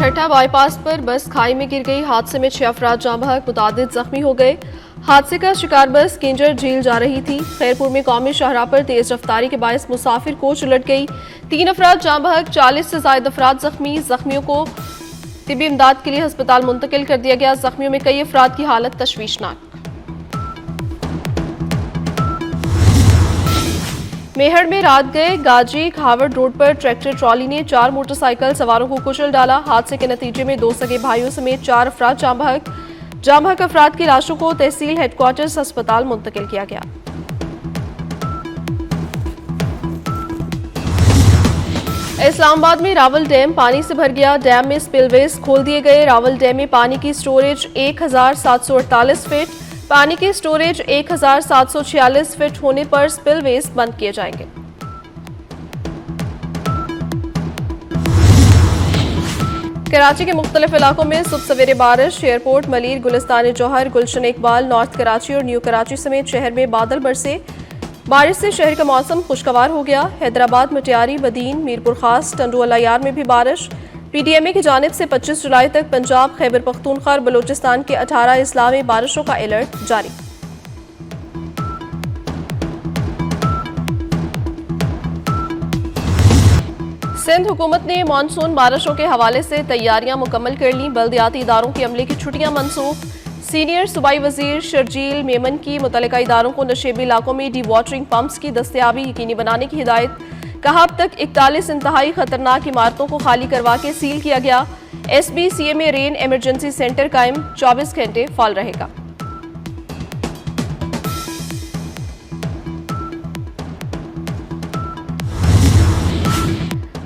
ठट्ठा बाईपास पर बस खाई में गिर गई। हादसे में 6 अफराद जाँ बहक, मुतादिद जख्मी हो गए। हादसे का शिकार बस किंजर झील जा रही थी। खैरपुर में कौमी शाहराह पर तेज रफ्तारी के बायस मुसाफिर कोच उलट गई। 3 अफराद जाँ बहक, 40 से ज्यादा अफराद जख्मी। जख्मियों को तिबी इमदाद के लिए अस्पताल मुंतकिल कर दिया गया। जख्मियों में कई अफराद की हालत तशवीशनाक। मेहड़ में रात गए गाजी घावड़ रोड पर ट्रैक्टर ट्रॉली ने 4 मोटरसाइकिल सवारों को कुचल डाला। हादसे के नतीजे में 2 सगे भाइयों समेत 4 अफराद जाँ बहक अफराद की लाशों को तहसील हेडक्वार्टर्स अस्पताल मुंतकिल किया गया। इस्लामाबाद में रावल डैम पानी से भर गया। डैम में स्पिलवेज खोल दिए गए। रावल डैम में पानी की स्टोरेज 1748 फीट, पानी की स्टोरेज 1746 फीट होने पर स्पिलवेज बंद किए जाएंगे। कराची के मुख्तलिफ इलाकों में सुबह सवेरे बारिश। एयरपोर्ट, मलीर, गुलिस्तान जौहर, गुलशन इकबाल, नॉर्थ कराची और न्यू कराची समेत शहर में बादल बरसे। बारिश से शहर का मौसम खुशगवार हो गया। हैदराबाद, मटियारी, बदीन, मीरपुर खास, टंडू अलायार में भी बारिश। पीटीएमए की जानिब से 25 जुलाई तक पंजाब, खैबर पख्तूनख्वा और बलूचिस्तान के 18 अजला में बारिशों का अलर्ट जारी। सिंध हुकूमत ने मानसून बारिशों के हवाले से तैयारियां मुकम्मल कर ली। बल्दियाती इदारों के अमले की छुट्टियां मनसूख। सीनियर सूबाई वजीर शर्जील मेमन की मुतल्लिका इदारों को नशेबी इलाकों में डी वाटरिंग पंप्स की दस्तयाबी यकीनी बनाने की हिदायत। कहा, अब तक 41 इंतहाई खतरनाक इमारतों को खाली करवा के सील किया गया। SBCA में रेन इमरजेंसी सेंटर कायम 24 घंटे फाल रहेगा।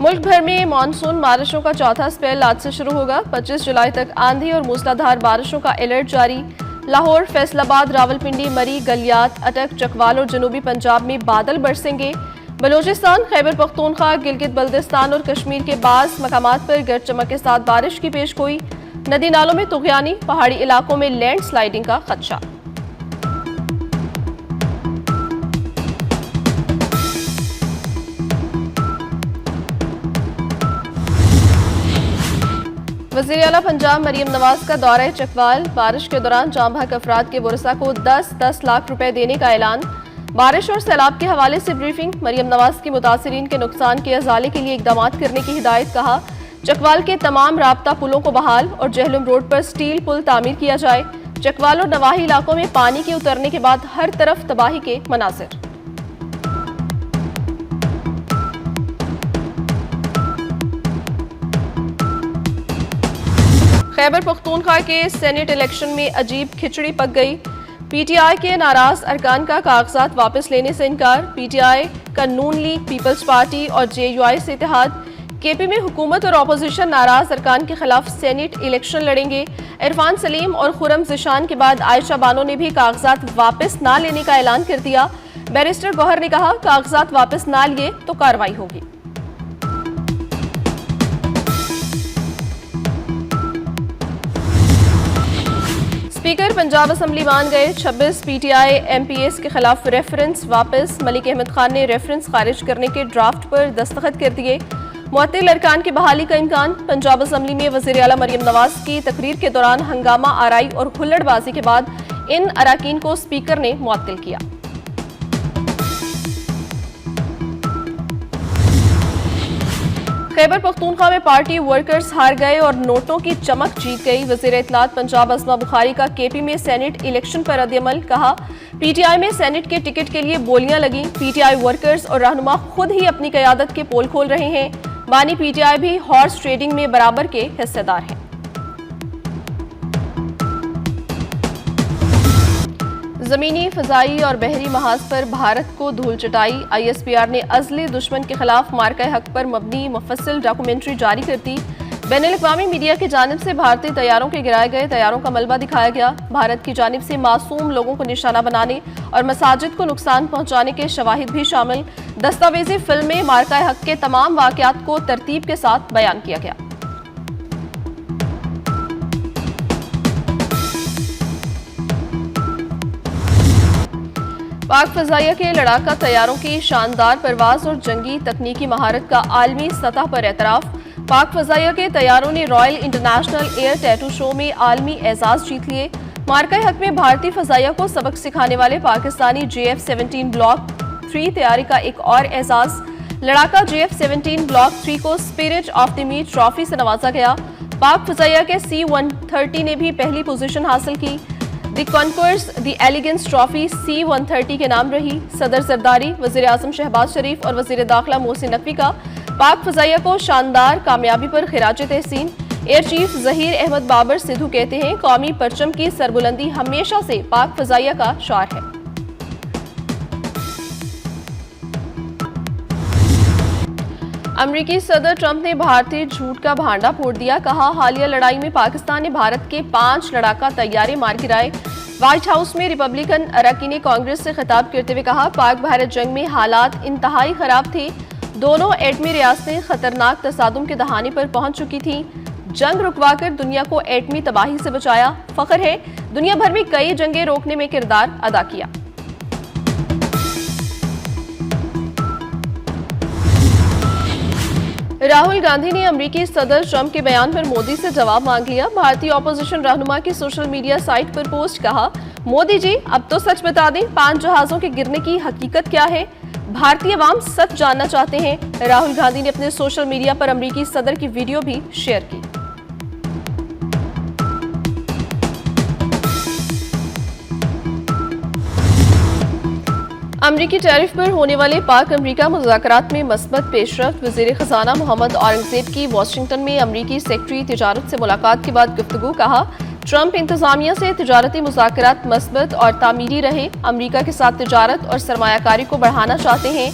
मुल्क भर में मानसून बारिशों का चौथा स्पेल आज से शुरू होगा। 25 जुलाई तक आंधी और मूसलाधार बारिशों का अलर्ट जारी। लाहौर, फैसलाबाद, रावलपिंडी, मरी, गलियात, अटक, चकवाल और जनूबी पंजाब में बादल बरसेंगे। बलूचिस्तान, खैबर पख्तूनख्वा, गिलगित बल्तिस्तान और कश्मीर के बाज़ मकामात पर गरज चमक के साथ बारिश की पेशगोई। नदी नालों में तुग़यानी, पहाड़ी इलाकों में लैंड स्लाइडिंग का खदशा। वज़ीर आला पंजाब मरियम नवाज का दौरा चकवाल। बारिश के दौरान जाँ बहक अफराद के वरसा को 10-10 लाख रुपए देने का ऐलान। बारिश और सैलाब के हवाले से ब्रीफिंग। मरियम नवाज की मुतासिरीन के नुकसान के अजाले के लिए इकदाम करने की हिदायत। कहा, चकवाल के तमाम राब्ता पुलों को बहाल और जहलुम रोड पर स्टील पुल तामीर किया जाए। चकवाल और नवाही इलाकों में पानी के उतरने के बाद हर तरफ तबाही के मनाजिर। खैबर पख्तूनख्वा के सेनेट इलेक्शन में अजीब खिचड़ी पक गई। पीटीआई के नाराज अरकान का कागजात वापस लेने से इनकार। पीटीआई का नून लीग, पीपल्स पार्टी और जेयूआई से इत्तेहाद। केपी में हुकूमत और अपोजिशन नाराज अरकान के खिलाफ सेनेट इलेक्शन लड़ेंगे। इरफान सलीम और खुरम जिशान के बाद आयशा बानो ने भी कागजात वापस ना लेने का ऐलान कर दिया। बैरिस्टर गौहर ने कहा, कागजात वापस ना लिए तो कार्रवाई होगी। स्पीकर पंजाब असम्बली मान गए। 26 पीटीआई MPs के खिलाफ रेफरेंस वापस। मलिक अहमद खान ने रेफरेंस खारिज करने के ड्राफ्ट पर दस्तखत कर दिए। मुअत्तिल अरकान की बहाली का इम्कान। पंजाब असम्बली में वज़ीर आला मरियम नवाज की तकरीर के दौरान हंगामा आराई और हुल्लड़बाजी के बाद इन अराकीन को स्पीकर ने मुअत्तिल किया। खैबर पख्तूनख्वा में पार्टी वर्कर्स हार गए और नोटों की चमक जीत गई। वज़ीर इत्तलात पंजाब अज़मा बुखारी का केपी में सेनेट इलेक्शन पर रद्द-ए-अमल। कहा, पीटीआई में सेनेट के टिकट के लिए बोलियां लगी। पीटीआई वर्कर्स और रहनुमा खुद ही अपनी क़यादत के पोल खोल रहे हैं। बानी पीटीआई भी हॉर्स ट्रेडिंग में बराबर के हिस्सेदार हैं। जमीनी, फ़ज़ाई और बहरी महाज पर भारत को धूल चटाई। ISPR ने अज़ली दुश्मन के खिलाफ मार्का हक पर मबनी मुफस्सिल डॉक्यूमेंट्री जारी कर दी। बैनुल-अक़वामी मीडिया की जानिब से भारतीय तैयारों के गिराए गए तैयारों का मलबा दिखाया गया। भारत की जानिब से मासूम लोगों को निशाना बनाने और मसाजिद को नुकसान पहुंचाने के शवाहिद भी शामिल। दस्तावेजी फिल्म में मार्का हक के तमाम वाक़यात को तरतीब के साथ बयान किया गया। पाक फ़ज़ाइया के लड़ाका तैयारों की शानदार परवाज और जंगी तकनीकी महारत का आलमी सतह पर एतराफ़। पाक फजाइया के तैयारों ने royal international air tattoo show में आलमी एजाज जीत लिए। मार्का हक में भारतीय फजाइया को सबक सिखाने वाले पाकिस्तानी JF-17 ब्लॉक 3 तैयारी का एक और एजाज। लड़ाका JF-17 ब्लॉक 3 को spirit of the meet trophy से नवाजा गया। पाक फजाइया के C-130 ने भी पहली पोजीशन हासिल की। The concours d' elegance trophy C-130 के नाम रही। सदर जरदारी, वजीर आजम शहबाज शरीफ और वजीर दाखिला मोहसिन नकवी का पाक फजाइया को शानदार कामयाबी पर खिराज तहसीन। एयर चीफ जहीर अहमद बाबर सिद्धू कहते हैं, कौमी परचम की सरबुलंदी हमेशा से पाक फजाइया का शार है। अमेरिकी सदर ट्रंप ने भारतीय झूठ का भांडा फोड़ दिया। कहा, हालिया लड़ाई में पाकिस्तान ने भारत के 5 लड़ाका तैयारे मार गिराए। व्हाइट हाउस में रिपब्लिकन अरकान कांग्रेस से खिताब करते हुए कहा, पाक भारत जंग में हालात इंतहाई खराब थे। दोनों एटमी रियासतें खतरनाक तसादुम के दहाने पर पहुंच चुकी थीं। जंग रुकवाकर दुनिया को एटमी तबाही से बचाया। फख्र है, दुनिया भर में कई जंगें रोकने में किरदार अदा किया। राहुल गांधी ने अमेरिकी सदर ट्रंप के बयान पर मोदी से जवाब मांग लिया। भारतीय ऑपोजिशन रहनुमा की सोशल मीडिया साइट पर पोस्ट। कहा, मोदी जी अब तो सच बता दें, 5 जहाजों के गिरने की हकीकत क्या है। भारतीय अवाम सच जानना चाहते हैं। राहुल गांधी ने अपने सोशल मीडिया पर अमेरिकी सदर की वीडियो भी शेयर की। अमेरिकी टैरिफ पर होने वाले पाक अमेरिका मुज़ाकरात में मस्बत पेशरफ्त। वज़ीर ख़जाना मोहम्मद औरंगज़ेब की वाशिंगटन में अमेरिकी सेक्रेटरी तिजारत से मुलाकात के बाद गुफ्तगू। कहा, ट्रंप इंतजामिया से तिजारती मुज़ाकरात मस्बत और तामीरी रहे। अमेरिका के साथ तिजारत और सरमायाकारी को बढ़ाना चाहते हैं।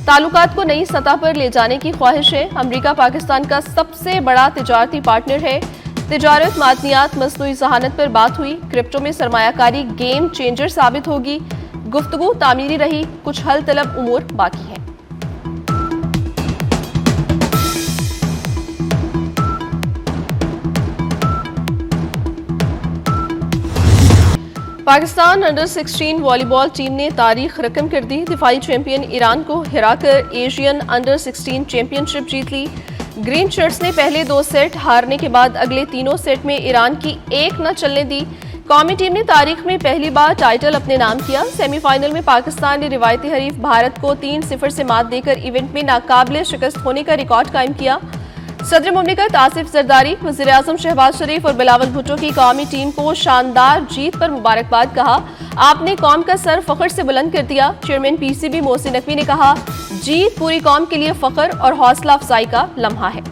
ताल्लुकात को नई सतह पर ले जाने की ख्वाहिश है। अमेरिका पाकिस्तान का सबसे बड़ा तिजारती पार्टनर है। तिजारत, मादनियात, मसनूई ज़हानत पर बात हुई। क्रिप्टो में सरमायाकारी गेम चेंजर साबित होगी। गुफ्तगू तामीरी रही। कुछ हल तलब उमूर बाकी है। पाकिस्तान अंडर 16 वॉलीबॉल टीम ने तारीख रकम कर दी। दिफाई चैंपियन ईरान को हराकर एशियन अंडर 16 चैंपियनशिप जीत ली। ग्रीन शर्ट्स ने पहले 2 सेट हारने के बाद अगले तीनों सेट में ईरान की एक न चलने दी। कौमी टीम ने तारीख में पहली बार टाइटल अपने नाम किया। सेमीफाइनल में पाकिस्तान ने रिवायती हरीफ भारत को 3-0 से मात देकर इवेंट में नाकाबिले शिकस्त होने का रिकॉर्ड कायम किया। सदर मुमलिकत आसिफ जरदारी, वज़ीर आज़म शहबाज शरीफ और बिलावल भुट्टो की कौमी टीम को शानदार जीत पर मुबारकबाद। कहा, आपने कौम का सर फख्र से बुलंद कर दिया। चेयरमैन PCB मोहसिन नकवी ने कहा, जीत पूरी कौम के लिए फख्र और हौसला अफजाई का लम्हा है।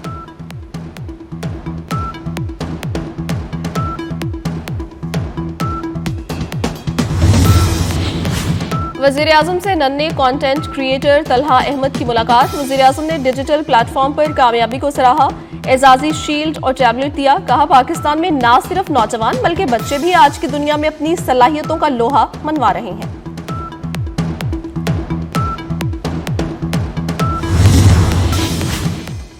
वज़ीर आज़म से नन्हे कंटेंट क्रिएटर तलहा अहमद की मुलाकात। वज़ीर आज़म ने डिजिटल प्लेटफॉर्म पर कामयाबी को सराहा। एजाजी शील्ड और टैबलेट दिया। कहा, पाकिस्तान में न सिर्फ नौजवान बल्कि बच्चे भी आज की दुनिया में अपनी सलाहियतों का लोहा मनवा रहे हैं।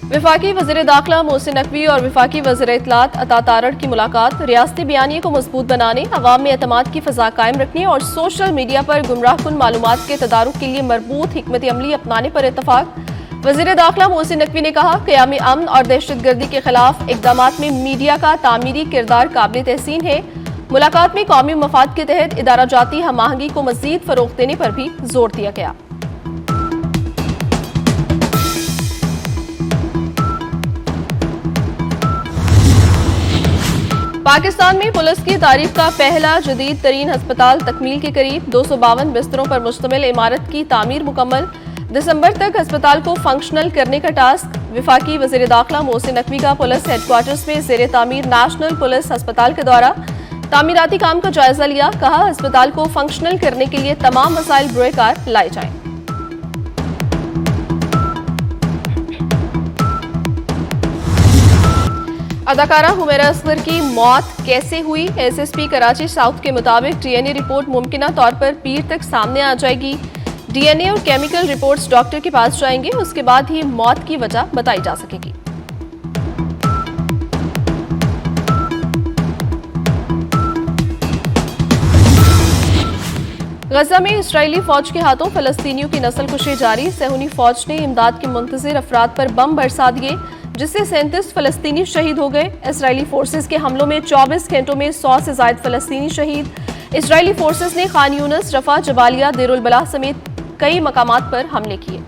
विफाकी वज़ीर दाखिला मोहसिन नकवी और विफाकी वज़ीर इत्तलात अता तारड़ की मुलाकात। रियासती बयानिए को मजबूत बनाने, अवाम में एतमाद की फ़ज़ा कायम रखने और सोशल मीडिया पर गुमराहकुन मालूमात के तदारुक के लिए मरबूत हिकमत अमली अपनाने पर इत्तफाक। वज़ीर दाखिला मोहसिन नकवी ने कहा, क़याम अमन और दहशतगर्दी के खिलाफ इक़दामात में मीडिया का तामीरी किरदार काबिल तहसीन है। मुलाकात में कौमी मफाद के तहत इदारा जाती हम आहंगी को मज़ीद फ़रोग़ देने पर भी जोर दिया गया। पाकिस्तान में पुलिस की तारीख का पहला जदीद तरीन अस्पताल तकमील के करीब। 252 बिस्तरों पर मुश्तमिल इमारत की तामीर मुकम्मल। दिसंबर तक अस्पताल को फंक्शनल करने का टास्क। विफाकी वज़ीर दाखिला मोहसिन नकवी का पुलिस हेडक्वार्टर्स में ज़ेरे तामीर नेशनल पुलिस अस्पताल के दौरा। तामीराती काम का जायजा लिया। कहा, अस्पताल को फंक्शनल करने के लिए तमाम वसाइल बरोकार लाए जाएं। अदाकारा हुमैरा असगर की मौत कैसे हुई? SSP कराची साउथ के मुताबिक DNA रिपोर्ट मुमकिना तौर पर पीर तक सामने आ जाएगी। DNA और केमिकल रिपोर्ट्स डॉक्टर के पास जाएंगे, उसके बाद ही मौत की वजह बताई जा सकेगी। गजा में इजरायली फौज के हाथों फलस्तीनियों की नस्ल कुशी जारी। सहूनी फौज ने इमदाद के मुंतजिर अफराद पर बम बरसा दिए। जिससे 37 फलस्तीनी शहीद हो गए। इजरायली फोर्सेस के हमलों में 24 घंटों में 100 से ज्यादा फलस्तीनी शहीद। इजरायली फोर्सेस ने खान यूनिस, रफा, जबालिया, देरुल बलाह समेत कई मकामात पर हमले किए।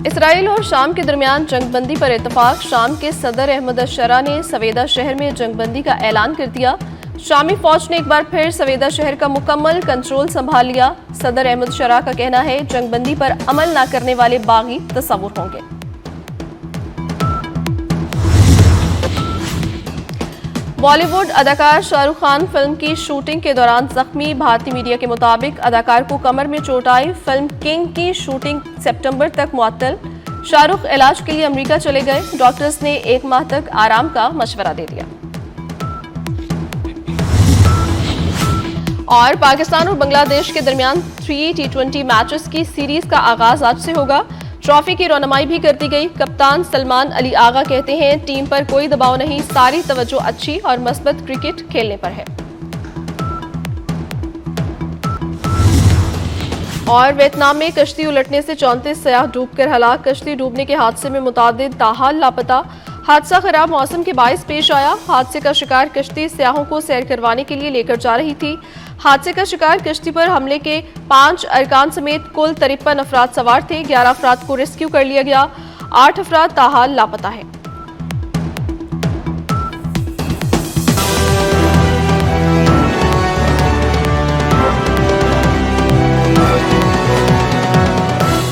इसराइल और शाम के दरमियान जंगबंदी पर इत्तफाक। शाम के सदर अहमद अशरा ने सवेदा शहर में जंगबंदी का ऐलान कर दिया। शामी फौज ने एक बार फिर सवेदा शहर का मुकम्मल कंट्रोल संभाल लिया। सदर अहमद शरा का कहना है जंगबंदी पर अमल न करने वाले बागी तस्वुर होंगे। बॉलीवुड अदाकार शाहरुख खान फिल्म की शूटिंग के दौरान जख्मी। भारतीय मीडिया के मुताबिक अदाकार को कमर में चोट आई। फिल्म किंग की शूटिंग सितंबर तक मुअत्तल। शाहरुख इलाज के लिए अमेरिका चले गए। डॉक्टर्स ने 1 माह तक आराम का मशवरा दे दिया। और पाकिस्तान और बांग्लादेश के दरमियान 3 T20 मैचेस की सीरीज का आगाज आज से होगा। ट्रॉफी की रौनमाई भी कर दी गई। कप्तान सलमान अली आगा कहते हैं टीम पर कोई दबाव नहीं, सारी तवज्जो अच्छी और मस्बत क्रिकेट खेलने पर है। और वियतनाम में कश्ती उलटने से 34 सयाह डूबकर हलाक। कश्ती डूबने के हादसे में मुतादिद ताहाल लापता। हादसा खराब मौसम के बायस पेश आया। हादसे का शिकार कश्ती सयाहों को सैर करवाने के लिए लेकर जा रही थी। हादसे का शिकार कश्ती पर हमले के 5 अरकान समेत कुल 53 अफराद सवार थे। 11 अफराद को रेस्क्यू कर लिया गया। 8 अफराद ताहाल लापता है।